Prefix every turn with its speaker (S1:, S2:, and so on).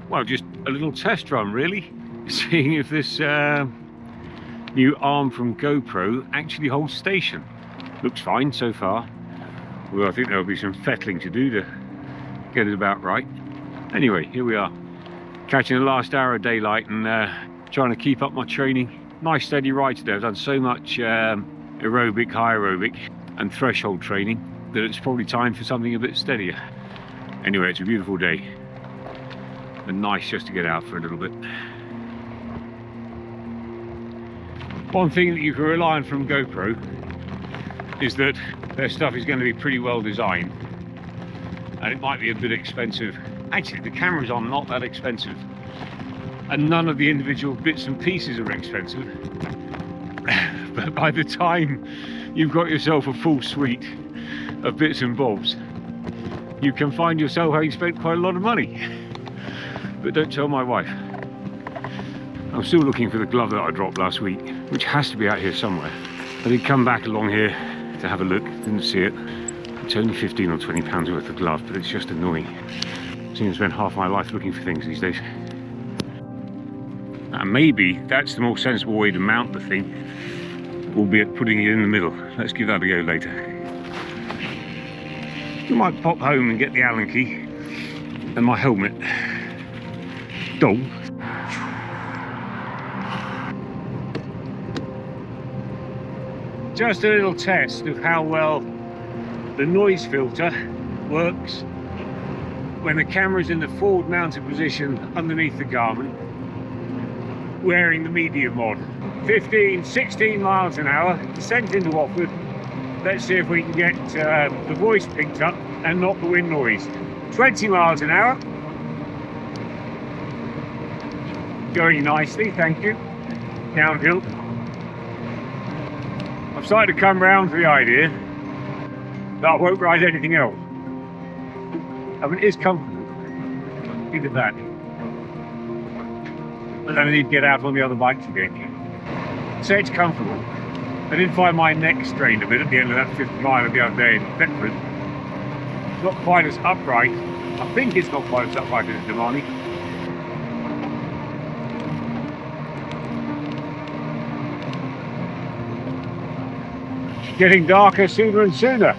S1: well, just a little test run really, seeing if this new arm from GoPro actually holds station. Looks fine so far. Well, I think there'll be some fettling to do to get it about right. Anyway, here we are, catching the last hour of daylight and trying to keep up my training. Nice steady ride today. I've done so much aerobic, high aerobic and threshold training that it's probably time for something a bit steadier. Anyway, it's a beautiful day and nice just to get out for a little bit. One thing that you can rely on from GoPro is that their stuff is going to be pretty well designed, and it might be a bit expensive. Actually, the cameras are not that expensive, and none of the individual bits and pieces are expensive. But by the time you've got yourself a full suite of bits and bobs, you can find yourself having spent quite a lot of money. But don't tell my wife. I'm still looking for the glove that I dropped last week, which has to be out here somewhere. I did come back along here to have a look, didn't see it. It's only 15 or 20 pounds worth of glove, but it's just annoying. I seem to spend half my life looking for things these days. And maybe that's the more sensible way to mount the thing, albeit putting it in the middle. Let's give that a go later. We might pop home and get the Allen key and my helmet. Dog. Just a little test of how well the noise filter works when the camera's in the forward mounted position underneath the garment, wearing the medium mod. 15, 16 miles an hour, descent into Watford. Let's see if we can get the voice picked up and not the wind noise. 20 miles an hour. Going nicely, thank you. Downhill. I've started to come round to the idea that I won't ride anything else. I mean, it is comfortable. Look at that. But then I need to get out on the other bikes again. So it's comfortable. I did find my neck strained a bit at the end of that 50 mile the other day in Bedford. It's not quite as upright. I think it's not quite as upright as Damani. Getting darker sooner and sooner.